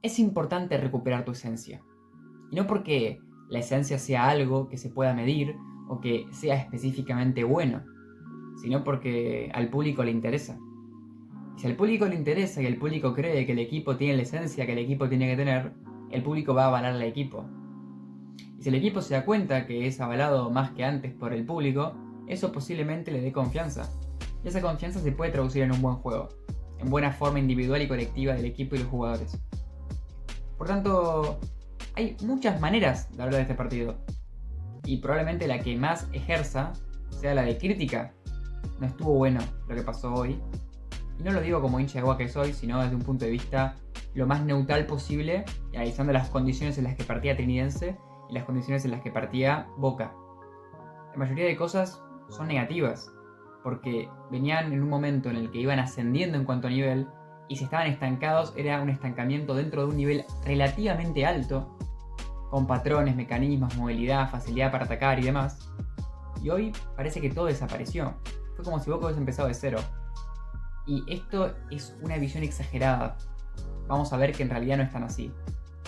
es importante recuperar tu esencia. Y no porque la esencia sea algo que se pueda medir o que sea específicamente bueno, sino porque al público le interesa. Y si al público le interesa y el público cree que el equipo tiene la esencia que el equipo tiene que tener, el público va a avalar al equipo. Y si el equipo se da cuenta que es avalado más que antes por el público, eso posiblemente le dé confianza. Y esa confianza se puede traducir en un buen juego, en buena forma individual y colectiva del equipo y los jugadores. Por tanto, hay muchas maneras de hablar de este partido. Y probablemente la que más ejerza sea la de crítica. No estuvo bueno lo que pasó hoy. Y no lo digo como hincha de Boca que soy, sino desde un punto de vista lo más neutral posible, y analizando las condiciones en las que partía Trinidense y las condiciones en las que partía Boca. La mayoría de cosas son negativas, porque venían en un momento en el que iban ascendiendo en cuanto a nivel, y si estaban estancados era un estancamiento dentro de un nivel relativamente alto, con patrones, mecanismos, movilidad, facilidad para atacar y demás. Y hoy parece que todo desapareció. Fue como si Boca hubiese empezado de cero. Y esto es una visión exagerada. Vamos a ver que en realidad no es tan así,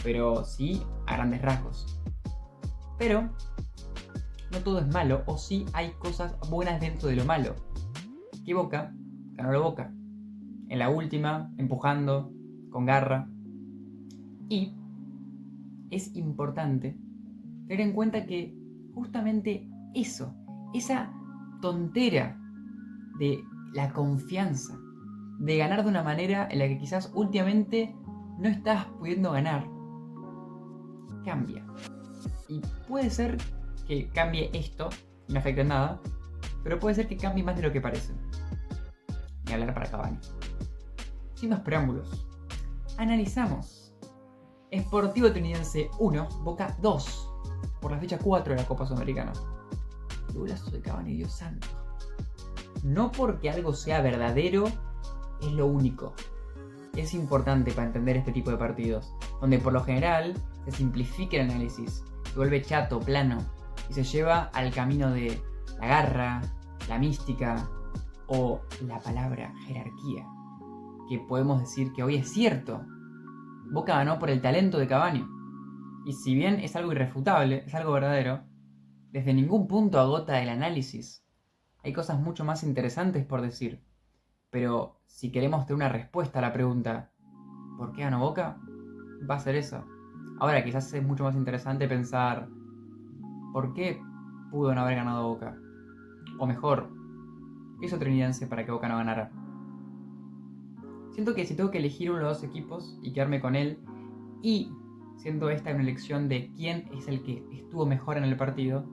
pero sí a grandes rasgos. Pero no todo es malo, o sí hay cosas buenas dentro de lo malo. Que Boca ganó la Boca. En la última, empujando, con garra. Y es importante tener en cuenta que justamente eso, esa tontera de la confianza, de ganar de una manera en la que quizás últimamente no estás pudiendo ganar, cambia. Y puede ser que cambie esto y no afecte en nada, pero puede ser que cambie más de lo que parece. Ni hablar para Cavani. Sin más preámbulos, analizamos Sportivo Trinidense 1, Boca 2, por la fecha 4 de la Copa Sudamericana. El golazo de Cavani, Dios santo. No porque algo sea verdadero es lo único. Es importante para entender este tipo de partidos, donde por lo general se simplifica el análisis, se vuelve chato, plano, y se lleva al camino de la garra, la mística o la palabra jerarquía, que podemos decir que hoy es cierto. Boca ganó por el talento de Cavani, y si bien es algo irrefutable, es algo verdadero, desde ningún punto agota el análisis. Hay cosas mucho más interesantes por decir, pero si queremos tener una respuesta a la pregunta ¿por qué ganó Boca? Va a ser eso. Ahora quizás es mucho más interesante pensar ¿por qué pudo no haber ganado Boca? O mejor, ¿qué hizo Trinidense para que Boca no ganara? Siento que si tengo que elegir uno de los dos equipos y quedarme con él, y siendo esta una elección de quién es el que estuvo mejor en el partido,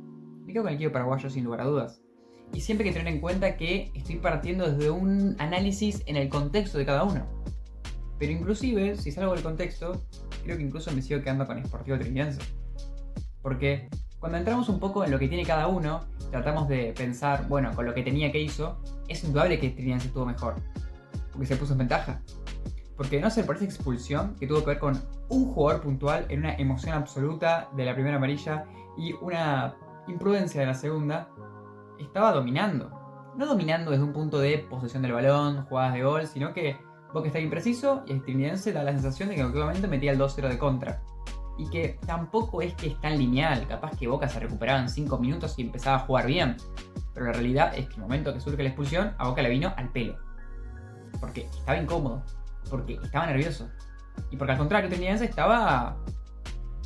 me quedo con el equipo paraguayo sin lugar a dudas. Y siempre hay que tener en cuenta que estoy partiendo desde un análisis en el contexto de cada uno. Pero inclusive, si salgo del contexto, creo que incluso me sigo quedando con Sportivo Trinidense. Porque cuando entramos un poco en lo que tiene cada uno, tratamos de pensar, bueno, con lo que tenía que hizo, es indudable que Trinidense estuvo mejor. Porque se puso en ventaja. Porque no sé, por esa expulsión que tuvo que ver con un jugador puntual en una emoción absoluta de la primera amarilla y una imprudencia de la segunda, estaba dominando. No dominando desde un punto de posesión del balón, jugadas de gol, sino que Boca estaba impreciso y el Trinidense da la sensación de que en cualquier momento metía el 2-0 de contra. Y que tampoco es que es tan lineal, capaz que Boca se recuperaba en 5 minutos y empezaba a jugar bien. Pero la realidad es que el momento que surge la expulsión, a Boca le vino al pelo. Porque estaba incómodo, porque estaba nervioso. Y porque al contrario, Trinidense estaba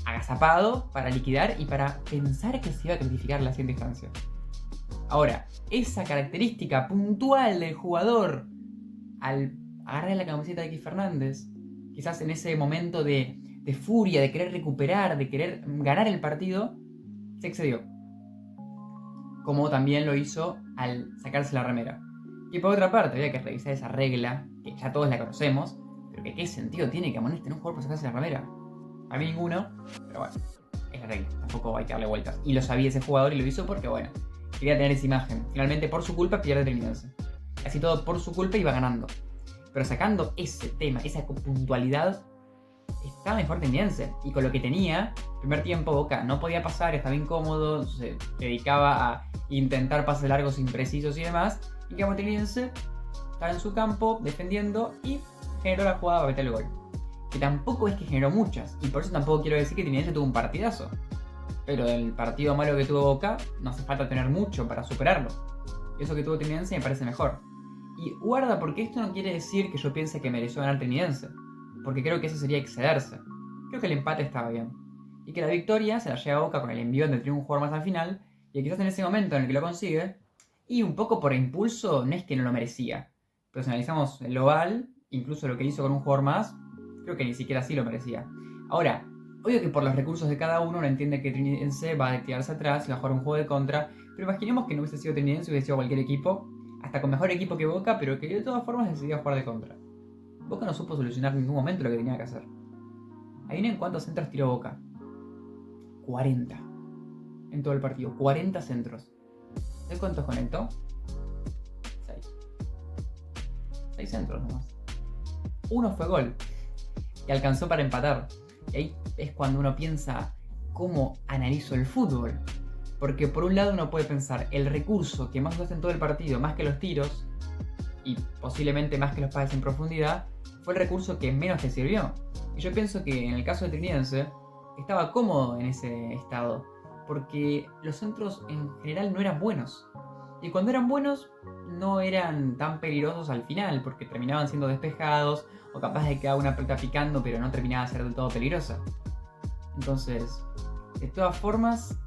agazapado para liquidar y para pensar que se iba a clasificar la siguiente instancia. Ahora, esa característica puntual del jugador al agarrar la camiseta de X Fernández, quizás en ese momento de furia, de querer recuperar, de querer ganar el partido, se excedió. Como también lo hizo al sacarse la remera. Y por otra parte, había que revisar esa regla, que ya todos la conocemos, pero que qué sentido tiene que amonesten un jugador por sacarse la remera. A mí ninguno, pero bueno, es la regla, tampoco hay que darle vueltas. Y lo sabía ese jugador y lo hizo porque, bueno, quería tener esa imagen. Finalmente, por su culpa, pierde Trinidense. Así todo por su culpa iba ganando. Pero sacando ese tema, esa puntualidad, estaba mejor Trinidense. Y con lo que tenía, primer tiempo Boca no podía pasar, estaba incómodo, se dedicaba a intentar pases largos imprecisos y demás. Y como Trinidense estaba en su campo defendiendo y generó la jugada para meter el gol. que tampoco es que generó muchas, y por eso tampoco quiero decir que Trinidad tuvo un partidazo. Pero el partido malo que tuvo Boca, no hace falta tener mucho para superarlo. Eso que tuvo Trinidad me parece mejor. Y guarda, porque esto no quiere decir que yo piense que mereció ganar Trinidense, porque creo que eso sería excederse. Creo que el empate estaba bien. Y que la victoria se la lleva a Boca con el envío de un jugador más al final, y quizás en ese momento en el que lo consigue, y un poco por impulso, no es que no lo merecía. Pero si analizamos el global, incluso lo que hizo con un jugador más, creo que ni siquiera así lo merecía. Ahora, obvio que por los recursos de cada uno entiende que Trinidense va a quedarse atrás y va a jugar un juego de contra, pero imaginemos que no hubiese sido Trinidense, hubiese sido cualquier equipo, hasta con mejor equipo que Boca, pero que de todas formas decidía jugar de contra. Boca no supo solucionar en ningún momento lo que tenía que hacer. Adivinen cuántos centros tiró Boca. 40. En todo el partido. 40 centros. ¿De cuántos conectó? 6. 6 centros nomás. Uno fue gol. Y alcanzó para empatar. Y ahí es cuando uno piensa cómo analizo el fútbol. Porque por un lado uno puede pensar el recurso que más usaste en todo el partido, más que los tiros, y posiblemente más que los pases en profundidad, fue el recurso que menos te sirvió. Y yo pienso que en el caso de Trinidense estaba cómodo en ese estado, porque los centros en general no eran buenos. Y cuando eran buenos no eran tan peligrosos al final, porque terminaban siendo despejados o capaz de quedar una pelota picando, pero no terminaba de ser del todo peligrosa. Entonces, de todas formas,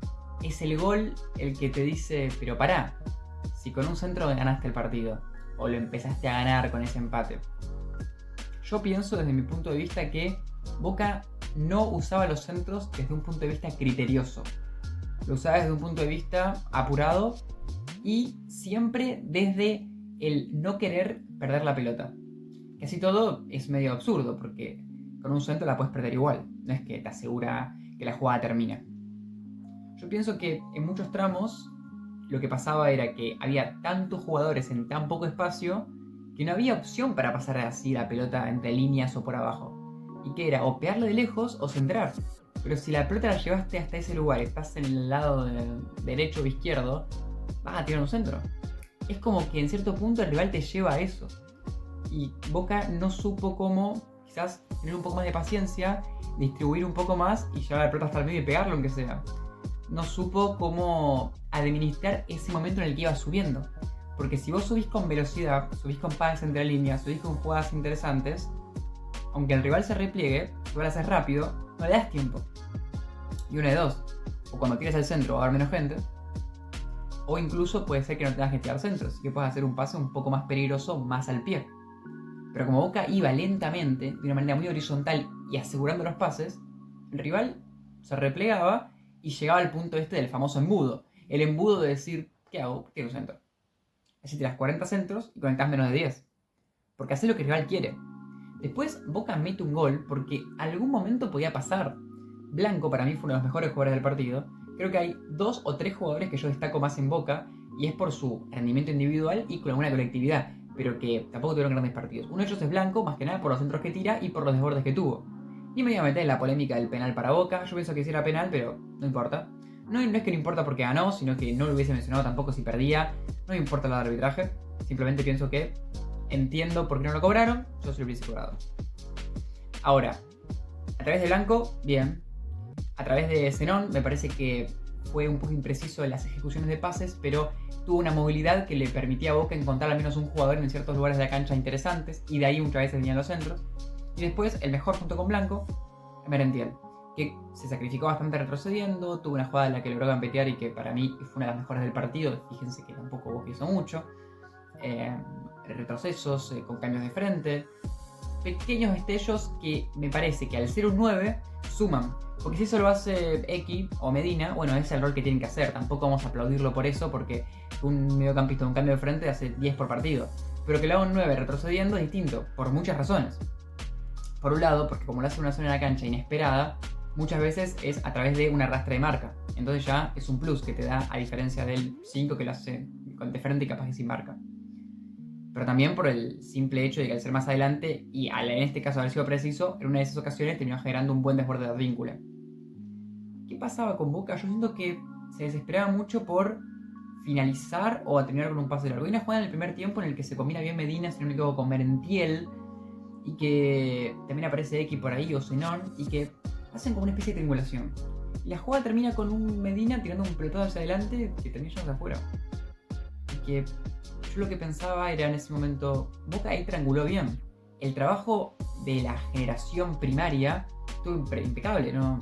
es el gol el que te dice, pero pará, si con un centro ganaste el partido, o lo empezaste a ganar con ese empate. Yo pienso desde mi punto de vista que Boca no usaba los centros desde un punto de vista criterioso. Lo usaba desde un punto de vista apurado y siempre desde el no querer perder la pelota. Que así todo es medio absurdo, porque con un centro la puedes perder igual. No es que te asegura que la jugada termina. Yo pienso que en muchos tramos lo que pasaba era que había tantos jugadores en tan poco espacio que no había opción para pasar así la pelota entre líneas o por abajo. Y que era o pegarle de lejos o centrar. Pero si la pelota la llevaste hasta ese lugar, estás en el lado derecho o izquierdo, vas a tirar un centro. Es como que en cierto punto el rival te lleva a eso. Y Boca no supo cómo, quizás, tener un poco más de paciencia, distribuir un poco más y llevar la pelota hasta el medio y pegarlo aunque sea. No supo cómo administrar ese momento en el que iba subiendo. Porque si vos subís con velocidad, subís con pases entre líneas, subís con jugadas interesantes, aunque el rival se repliegue, si vos lo haces rápido, no le das tiempo. Y una de dos. O cuando tires al centro va a haber menos gente, o incluso puede ser que no tengas que tirar centros y que puedas hacer un pase un poco más peligroso, más al pie. Pero como Boca iba lentamente, de una manera muy horizontal y asegurando los pases, el rival se replegaba y llegaba al punto este del famoso embudo. El embudo de decir, ¿qué hago? Tiro un centro. Así tiras 40 centros y conectás menos de 10. Porque hace lo que el rival quiere. Después Boca mete un gol porque algún momento podía pasar. Blanco para mí fue uno de los mejores jugadores del partido. Creo que hay 2 o 3 jugadores que yo destaco más en Boca y es por su rendimiento individual y con alguna colectividad, pero que tampoco tuvieron grandes partidos. Uno de ellos es Blanco, más que nada por los centros que tira y por los desbordes que tuvo. Ni me iba a meter en la polémica del penal para Boca, yo pienso que sí era penal, pero no importa. No es que no importa porque ganó, sino que no lo hubiese mencionado tampoco si perdía. No me importa el arbitraje, simplemente pienso que entiendo por qué no lo cobraron, yo sí lo hubiese cobrado. Ahora, a través de Blanco, bien. A través de Zenón, me parece que fue un poco impreciso en las ejecuciones de pases, pero tuvo una movilidad que le permitía a Boca encontrar al menos un jugador en ciertos lugares de la cancha interesantes, y de ahí muchas veces venían los centros. Y después, el mejor junto con Blanco, Merentiel, que se sacrificó bastante retrocediendo, tuvo una jugada en la que logró gambetear y que para mí fue una de las mejores del partido. Fíjense que tampoco Boca hizo mucho. Retrocesos, con cambios de frente, pequeños destellos que me parece que al ser un 9 suman. Porque si eso lo hace X o Medina, bueno, ese es el rol que tienen que hacer. Tampoco vamos a aplaudirlo por eso, porque un mediocampista de un cambio de frente hace 10 por partido. Pero que lo haga un 9 retrocediendo es distinto, por muchas razones. Por un lado, porque como lo hace una zona en la cancha inesperada, muchas veces es a través de un arrastre de marca. Entonces ya es un plus que te da, a diferencia del 5 que lo hace de frente y capaz que sin marca. Pero también por el simple hecho de que al ser más adelante, y al en este caso haber sido preciso, en una de esas ocasiones terminó generando un buen desborde de Advíncula. ¿Qué pasaba con Boca? Yo siento que se desesperaba mucho por finalizar o a terminar con un pase largo. Hay una jugada en el primer tiempo en el que se combina bien Medina, si no me equivoco, con Merentiel, y que también aparece X por ahí o Zenón y que hacen como una especie de triangulación. Y la jugada termina con un Medina tirando un pelotazo hacia adelante que termina yendo afuera. Y que yo lo que pensaba era en ese momento, Boca ahí trianguló bien. El trabajo de la generación primaria estuvo impecable, ¿no?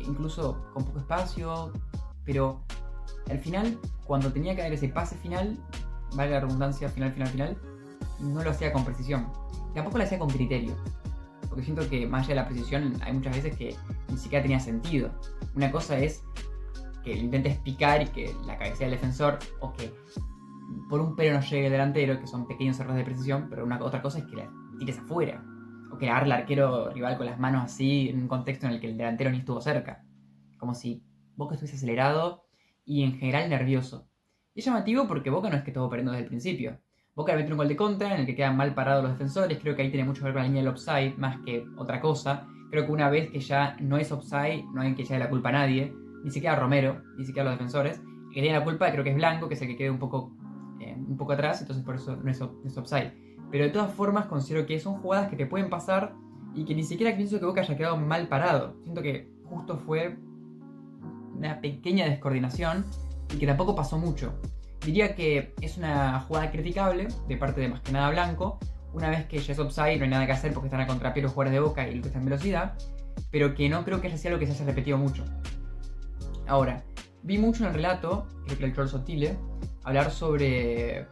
Incluso con poco espacio, pero al final, cuando tenía que dar ese pase final, valga la redundancia, final, no lo hacía con precisión. Tampoco lo hacía con criterio. Porque siento que más allá de la precisión, hay muchas veces que ni siquiera tenía sentido. Una cosa es que intentes picar y que la cabecea del defensor, o que por un pelo no llegue el delantero, que son pequeños errores de precisión, pero otra cosa es que la tires afuera. O que agarre el arquero rival con las manos así, en un contexto en el que el delantero ni estuvo cerca. Como si Boca estuviese acelerado y en general nervioso. Y es llamativo porque Boca no es que estuvo perdiendo desde el principio. Boca le mete un gol de contra en el que quedan mal parados los defensores. Creo que ahí tiene mucho que ver con la línea del offside, más que otra cosa. Creo que una vez que ya no es offside, no hay que echarle la culpa a nadie. Ni siquiera a Romero, ni siquiera a los defensores. El que tiene la culpa creo que es Blanco, que es el que queda un poco atrás, entonces por eso no es offside. Pero de todas formas considero que son jugadas que te pueden pasar y que ni siquiera pienso que Boca haya quedado mal parado. Siento que justo fue una pequeña descoordinación y que tampoco pasó mucho. Diría que es una jugada criticable de parte de más que nada Blanco. Una vez que ya es offside no hay nada que hacer porque están a contrapié los jugadores de Boca y el que está en velocidad, pero que no creo que haya sido algo que se haya repetido mucho. Ahora, vi mucho en el relato, creo que el Troll Sotile, hablar sobre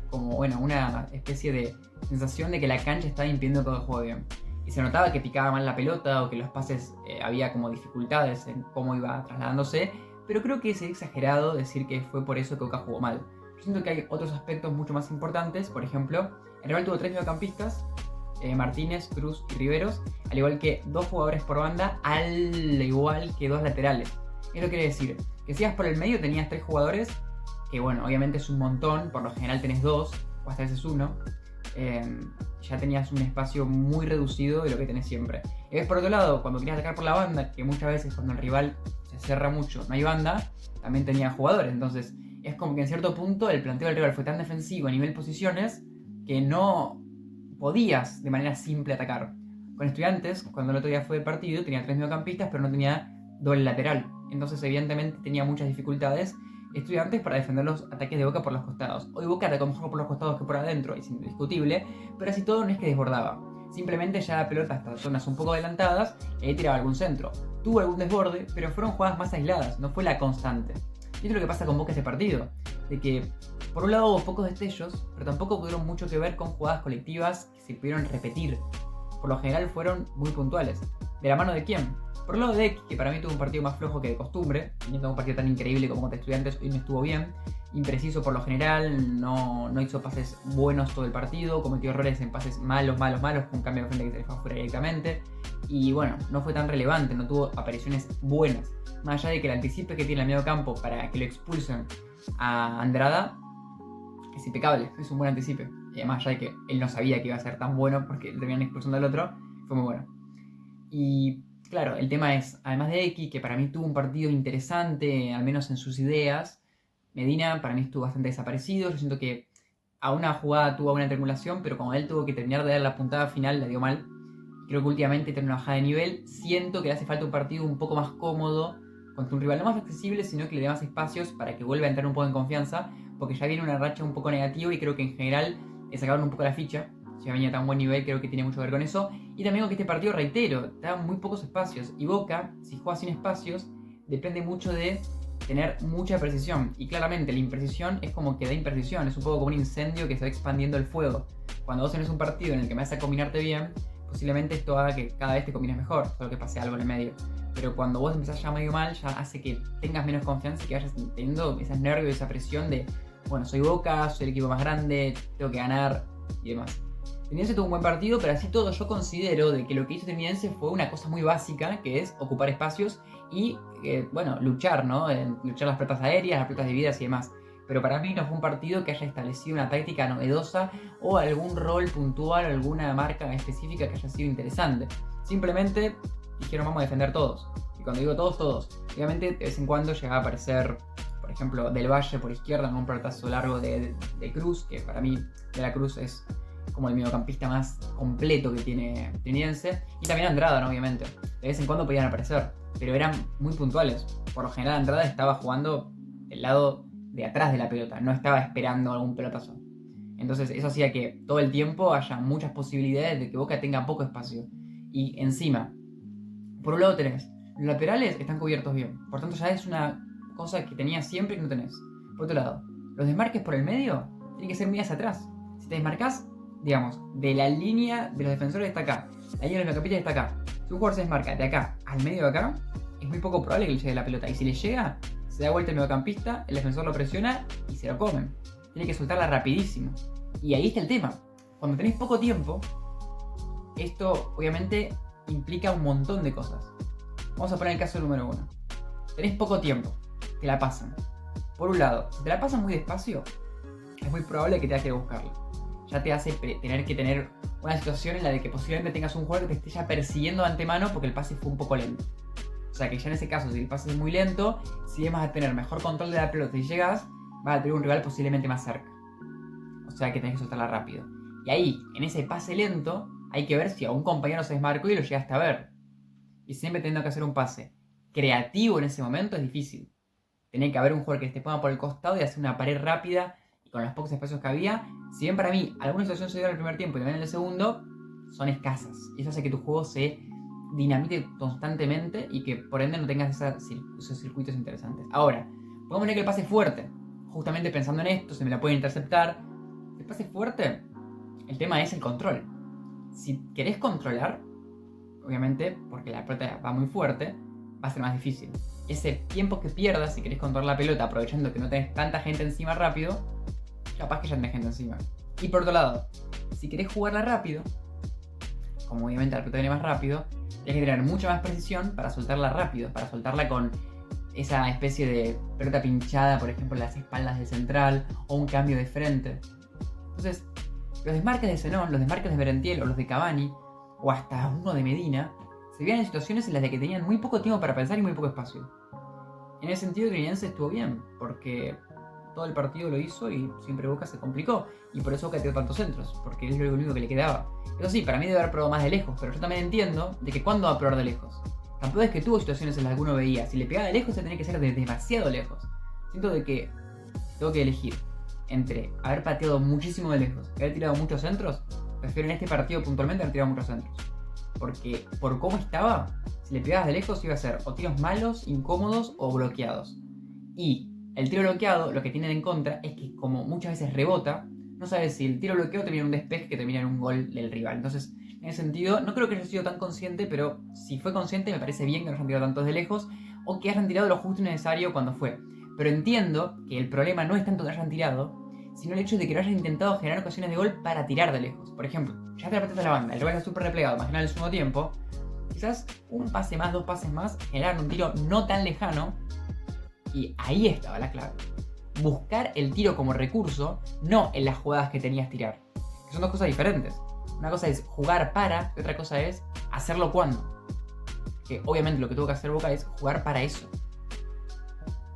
como, bueno, una especie de sensación de que la cancha estaba impidiendo todo el juego bien. Y se notaba que picaba mal la pelota o que los pases había como dificultades en cómo iba trasladándose, pero creo que es exagerado decir que fue por eso que Boca jugó mal. Yo siento que hay otros aspectos mucho más importantes. Por ejemplo, el rival tuvo 3 mediocampistas, Martínez, Cruz y Riveros, al igual que 2 jugadores por banda, al igual que 2 laterales. Eso quiere decir que si ibas por el medio tenías 3 jugadores, que bueno, obviamente es un montón, por lo general tenés 2, o hasta veces 1. Ya tenías un espacio muy reducido de lo que tenés siempre. Y ves por otro lado, cuando querías atacar por la banda, que muchas veces cuando el rival se cierra mucho, no hay banda, también tenía jugadores. Entonces es como que en cierto punto el planteo del rival fue tan defensivo a nivel posiciones que no podías de manera simple atacar. Con Estudiantes, cuando el otro día fue de partido, tenía 3 mediocampistas, pero no tenía doble lateral. Entonces evidentemente tenía muchas dificultades Estudiantes para defender los ataques de Boca por los costados. Hoy Boca atacó mejor por los costados que por adentro, es indiscutible, pero así todo no es que desbordaba. Simplemente ya la pelota hasta zonas un poco adelantadas y ahí tiraba algún centro. Tuvo algún desborde, pero fueron jugadas más aisladas, no fue la constante. Y esto es lo que pasa con Boca ese partido, de que por un lado hubo pocos destellos, pero tampoco tuvieron mucho que ver con jugadas colectivas que se pudieron repetir. Por lo general fueron muy puntuales. ¿De la mano de quién? Por el lado de X, que para mí tuvo un partido más flojo que de costumbre, teniendo un partido tan increíble como contra Estudiantes, hoy no estuvo bien. Impreciso por lo general, no hizo pases buenos todo el partido, cometió errores en pases malos, con cambio de frente que se le fue afuera directamente. Y bueno, no fue tan relevante, no tuvo apariciones buenas. Más allá de que el anticipe que tiene el medio campo para que lo expulsen a Andrada es impecable, es un buen anticipe. Y además ya de que él no sabía que iba a ser tan bueno porque le terminan expulsando al otro, fue muy bueno. Y claro, el tema es, además de X, que para mí tuvo un partido interesante, al menos en sus ideas, Medina para mí estuvo bastante desaparecido. Yo siento que a una jugada tuvo una triangulación, pero como él tuvo que terminar de dar la puntada final, la dio mal. Creo que últimamente tiene una bajada de nivel. Siento que le hace falta un partido un poco más cómodo contra un rival no más accesible, sino que le dé más espacios para que vuelva a entrar un poco en confianza, porque ya viene una racha un poco negativa y creo que en general le sacaron un poco la ficha. Si venía a tan buen nivel, creo que tiene mucho que ver con eso. Y también con que este partido, reitero, da muy pocos espacios. Y Boca, si juega sin espacios, depende mucho de tener mucha precisión. Y claramente la imprecisión es como que da imprecisión. Es un poco como un incendio que se va expandiendo el fuego. Cuando vos tenés un partido en el que me vas a combinarte bien, posiblemente esto haga que cada vez te combines mejor, solo que pase algo en el medio. Pero cuando vos empezás ya medio mal, ya hace que tengas menos confianza y que vayas teniendo esos nervios, esa presión de, bueno, soy Boca, soy el equipo más grande, tengo que ganar y demás. Terminense tuvo un buen partido, pero así todo yo considero de que lo que hizo Terminense fue una cosa muy básica, que es ocupar espacios y, bueno, luchar, ¿no? Luchar las pelotas aéreas, las pelotas divididas y demás. Pero para mí no fue un partido que haya establecido una táctica novedosa o algún rol puntual, alguna marca específica que haya sido interesante. Simplemente dijeron vamos a defender todos. Y cuando digo todos, todos. Obviamente de vez en cuando llegaba a aparecer, por ejemplo, Del Valle por izquierda en un pelotazo largo de Cruz, que para mí De la Cruz es como el mediocampista más completo que tiene Trinidad. Y también Andrada, ¿no? Obviamente. De vez en cuando podían aparecer, pero eran muy puntuales. Por lo general Andrada estaba jugando del lado de atrás de la pelota, no estaba esperando algún pelotazo. Entonces eso hacía que todo el tiempo haya muchas posibilidades de que Boca tenga poco espacio. Y encima, por un lado tenés, los laterales están cubiertos bien, por tanto ya es una cosa que tenías siempre y que no tenés. Por otro lado, los desmarques por el medio tienen que ser muy hacia atrás. Si te desmarcás, digamos, de la línea de los defensores está acá, la línea de los mediocampistas está acá. Si un jugador se desmarca de acá al medio de acá, es muy poco probable que le llegue la pelota. Y si le llega, se da vuelta el mediocampista, el defensor lo presiona y se lo comen. Tiene que soltarla rapidísimo. Y ahí está el tema. Cuando tenés poco tiempo, esto obviamente implica un montón de cosas. Vamos a poner el caso número 1. Tenés poco tiempo, te la pasan. Por un lado, si te la pasan muy despacio, es muy probable que tengas que buscarla. Ya te hace tener que tener una situación en la de que posiblemente tengas un jugador que te esté ya persiguiendo de antemano porque el pase fue un poco lento. O sea que ya en ese caso, si el pase es muy lento, si vas a tener mejor control de la pelota y llegas, vas a tener un rival posiblemente más cerca. O sea que tenés que soltarla rápido. Y ahí, en ese pase lento, hay que ver si a un compañero se desmarcó y lo llegaste a ver. Y siempre teniendo que hacer un pase creativo en ese momento es difícil. Tenía que haber un jugador que te ponga por el costado y hacer una pared rápida y con los pocos espacios que había. Si bien para mí alguna situación se dio en el primer tiempo y también en el segundo, son escasas. Y eso hace que tu juego se dinamite constantemente y que por ende no tengas esos circuitos interesantes. Ahora, podemos poner que el pase es fuerte. Justamente pensando en esto, se me la pueden interceptar. El pase es fuerte, el tema es el control. Si querés controlar, obviamente, porque la pelota va muy fuerte, va a ser más difícil. Ese tiempo que pierdas si querés controlar la pelota aprovechando que no tenés tanta gente encima rápido, capaz que ya tenés gente encima. Y por otro lado, si querés jugarla rápido, como obviamente la pelota viene más rápido, tienes que tener mucha más precisión para soltarla rápido, para soltarla con esa especie de pelota pinchada, por ejemplo, en las espaldas del central, o un cambio de frente. Entonces, los desmarques de Zenón, los desmarques de Merentiel o los de Cavani, o hasta uno de Medina, se veían en situaciones en las de que tenían muy poco tiempo para pensar y muy poco espacio. En ese sentido, Trinidad estuvo bien, porque todo el partido lo hizo y siempre Boca se complicó. Y por eso Boca tiró tantos centros, porque es lo único que le quedaba. Eso sí, para mí debe haber probado más de lejos, pero yo también entiendo de que cuándo va a probar de lejos. Tampoco es que tuvo situaciones en las que uno veía, si le pegaba de lejos se tenía que ser de demasiado lejos. Siento de que tengo que elegir entre haber pateado muchísimo de lejos y haber tirado muchos centros. Prefiero en este partido puntualmente haber tirado muchos centros. Porque por cómo estaba, si le pegabas de lejos iba a ser o tiros malos, incómodos o bloqueados. Y el tiro bloqueado, lo que tiene en contra es que como muchas veces rebota, no sabes si el tiro bloqueado termina en un despeje que termina en un gol del rival. Entonces, en ese sentido, no creo que haya sido tan consciente, pero si fue consciente me parece bien que no hayan tirado tantos de lejos o que hayan tirado lo justo y necesario cuando fue. Pero entiendo que el problema no es tanto que hayan tirado, sino el hecho de que no hayan intentado generar ocasiones de gol para tirar de lejos. Por ejemplo, ya te la pateaste a la banda, el rival está súper replegado, imaginar el segundo tiempo, quizás un pase más, 2 pases más, generaron un tiro no tan lejano, y ahí estaba la clave. Buscar el tiro como recurso, no en las jugadas que tenías tirar. Que son dos cosas diferentes. Una cosa es jugar para, y otra cosa es hacerlo cuando. Que obviamente lo que tuvo que hacer Boca es jugar para eso.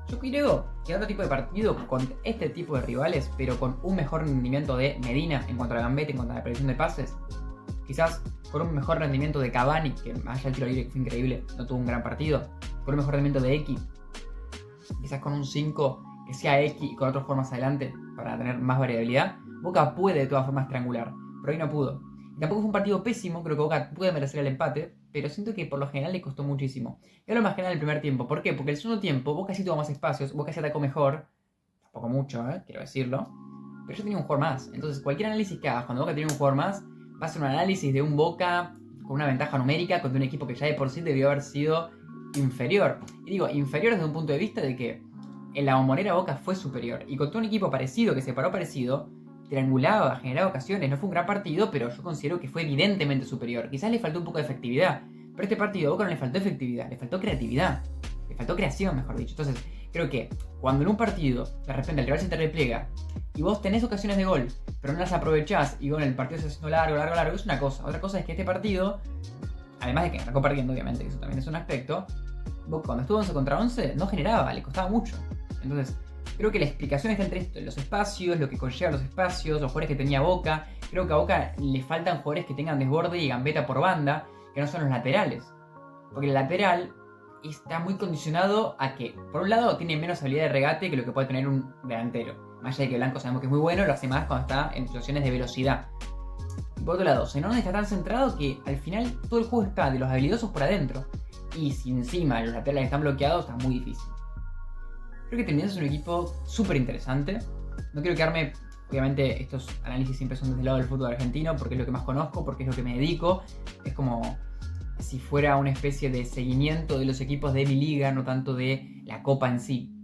Yo creo que otro tipo de partido con este tipo de rivales, pero con un mejor rendimiento de Medina en cuanto a la gambeta, en cuanto a la predicción de pases, quizás con un mejor rendimiento de Cavani, que más allá del tiro libre que fue increíble, no tuvo un gran partido, con un mejor rendimiento de X, quizás con un 5 que sea X y con otros formas adelante para tener más variabilidad, Boca puede de todas formas triangular, pero hoy no pudo. Y tampoco fue un partido pésimo, creo que Boca puede merecer el empate, pero siento que por lo general le costó muchísimo. Y hablo más general del primer tiempo, ¿por qué? Porque el segundo tiempo Boca sí tuvo más espacios, Boca se atacó mejor, tampoco mucho, quiero decirlo, pero yo tenía un jugador más. Entonces cualquier análisis que hagas cuando Boca tiene un jugador más, va a ser un análisis de un Boca con una ventaja numérica contra un equipo que ya de por sí debió haber sido inferior. Y digo, inferior desde un punto de vista de que en la Bombonera Boca fue superior. Y contra un equipo parecido, que se paró parecido, triangulaba, generaba ocasiones, no fue un gran partido, pero yo considero que fue evidentemente superior. Quizás le faltó un poco de efectividad, pero este partido a Boca no le faltó efectividad, le faltó creatividad, le faltó creación, mejor dicho. Entonces, creo que cuando en un partido, de repente el rival se te repliega, y vos tenés ocasiones de gol, pero no las aprovechás, y bueno, el partido se haciendo largo, es una cosa. Otra cosa es que este partido, además de que arrancó perdiendo, obviamente, que eso también es un aspecto, Boca cuando estuvo 11 contra 11 no generaba, le costaba mucho. Entonces, Creo que la explicación está entre esto, los espacios, lo que conlleva los espacios, los jugadores que tenía Boca. Creo que a Boca le faltan jugadores que tengan desborde y gambeta por banda, que no son los laterales. Porque el lateral está muy condicionado a que, por un lado, tiene menos habilidad de regate que lo que puede tener un delantero. Más allá de que Blanco sabemos que es muy bueno, lo hace más cuando está en situaciones de velocidad. Y por otro lado, Zenón está tan centrado que al final todo el juego está de los habilidosos por adentro. Y si encima los laterales están bloqueados, está muy difícil. Creo que Trinidense es un equipo súper interesante. No quiero quedarme, obviamente estos análisis siempre son desde el lado del fútbol argentino, porque es lo que más conozco, porque es lo que me dedico. Es como si fuera una especie de seguimiento de los equipos de mi liga, no tanto de la copa en sí.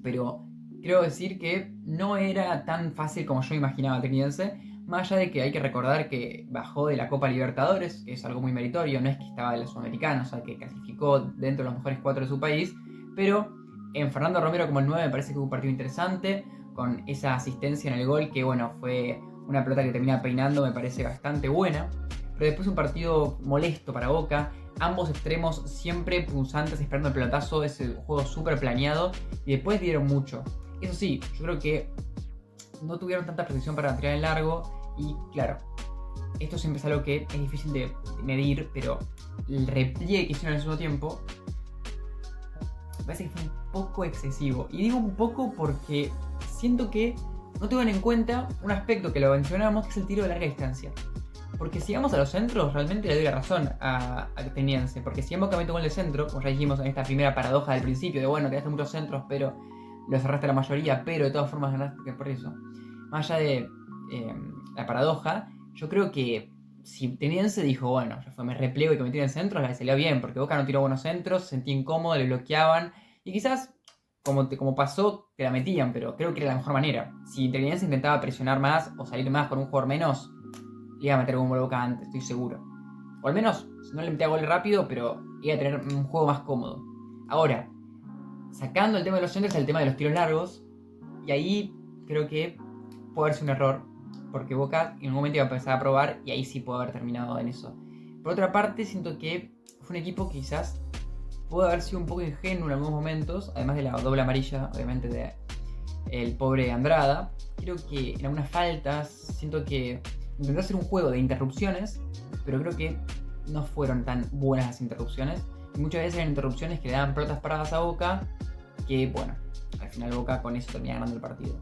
Pero quiero decir que no era tan fácil como yo imaginaba Trinidense, más allá de que hay que recordar que bajó de la Copa Libertadores, que es algo muy meritorio, no es que estaba en la Sudamericana, o sea que clasificó dentro de los mejores 4 de su país, pero en Fernando Romero como el 9 me parece que fue un partido interesante, con esa asistencia en el gol, que bueno, fue una pelota que termina peinando, me parece bastante buena, pero después un partido molesto para Boca, ambos extremos siempre punzantes esperando el pelotazo, ese juego súper planeado, y después dieron mucho. Eso sí, yo creo que no tuvieron tanta precisión para tirar en largo, y claro, esto siempre es algo que es difícil de medir, pero el repliegue que hicieron en el segundo tiempo me parece que fue un poco excesivo. Y digo un poco porque siento que no tuvieron en cuenta un aspecto que lo mencionamos, que es el tiro de larga distancia. Porque si vamos a los centros, realmente le doy la razón a Trinidense. Porque si en Boca mete un gol de centro, como ya dijimos en esta primera paradoja del principio, de bueno, tiraste muchos centros, pero los cerraste la mayoría, pero de todas formas ganaste por eso. Más allá de la paradoja, yo creo que si Trinidense dijo, bueno, ya fue, me replego y que me tiren centros, la salió bien, porque Boca no tiró buenos centros, se sentía incómodo, le bloqueaban, y quizás, como pasó, te la metían, pero creo que era la mejor manera. Si Trinidense intentaba presionar más o salir más con un jugador menos, le iba a meter un gol Boca antes, estoy seguro. O al menos, no le metía gol rápido, pero iba a tener un juego más cómodo. Ahora, sacando el tema de los centros, el tema de los tiros largos, y ahí creo que puede haber sido un error, porque Boca en un momento iba a empezar a probar y ahí sí puede haber terminado en eso. Por otra parte, siento que fue un equipo que quizás pudo haber sido un poco ingenuo en algunos momentos, además de la doble amarilla, obviamente, de el pobre Andrada. Creo que en algunas faltas, siento que intentó hacer un juego de interrupciones, pero creo que no fueron tan buenas las interrupciones. Y muchas veces eran interrupciones que le daban pelotas paradas a Boca, que bueno, al final Boca con eso termina ganando el partido.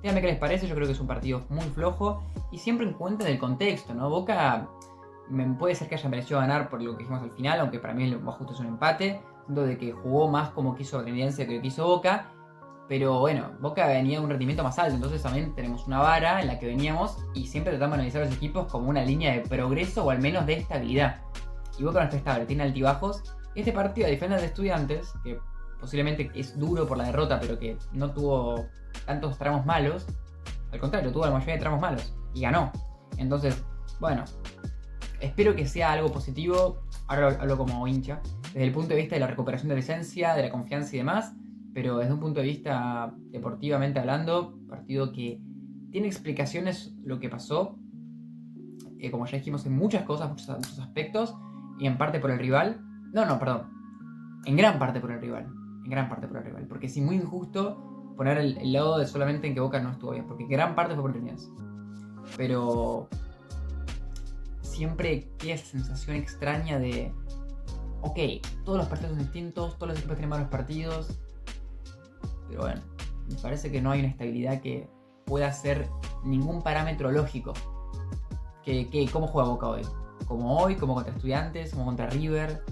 Díganme qué les parece, yo creo que es un partido muy flojo y siempre en cuenta del contexto, ¿no? Boca puede ser que haya merecido ganar por lo que dijimos al final, aunque para mí lo más justo es un empate. Siento de que jugó más como quiso Trinidense que lo que hizo Boca, pero bueno, Boca venía de un rendimiento más alto, entonces también tenemos una vara en la que veníamos y siempre tratamos de analizar a los equipos como una línea de progreso o al menos de estabilidad. Y Boca no está estable, tiene altibajos. Este partido, a diferencia de Estudiantes, que posiblemente es duro por la derrota, pero que no tuvo tantos tramos malos, al contrario, tuvo la mayoría de tramos malos y ganó. Entonces, bueno, espero que sea algo positivo. Ahora hablo como hincha, desde el punto de vista de la recuperación de la esencia, de la confianza y demás, pero desde un punto de vista deportivamente hablando, partido que tiene explicaciones lo que pasó, como ya dijimos, en muchas cosas, muchos aspectos, y en parte por el rival. Perdón. En gran parte por el rival. En gran parte por el rival. Porque es muy injusto poner el lado de solamente en que Boca no estuvo bien. Porque gran parte fue por Trinidense. Pero siempre queda esa sensación extraña de... Ok, todos los partidos son distintos, todos los equipos tienen malos partidos. Pero bueno, me parece que no hay una estabilidad que pueda ser ningún parámetro lógico. ¿Cómo juega Boca hoy? Como hoy, como contra Estudiantes, como contra River,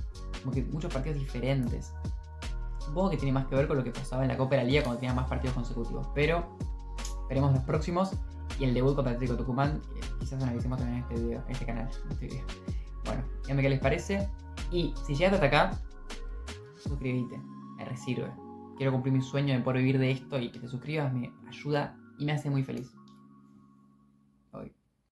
como que muchos partidos diferentes. Supongo que tiene más que ver con lo que pasaba en la Copa de la Liga cuando tenía más partidos consecutivos, pero veremos los próximos y el debut contra Atlético Tucumán, que quizás analicemos también en este video, en este canal. Bueno, díganme qué les parece, y si llegaste hasta acá, suscríbete, me sirve. Quiero cumplir mi sueño de poder vivir de esto y que te suscribas me ayuda y me hace muy feliz.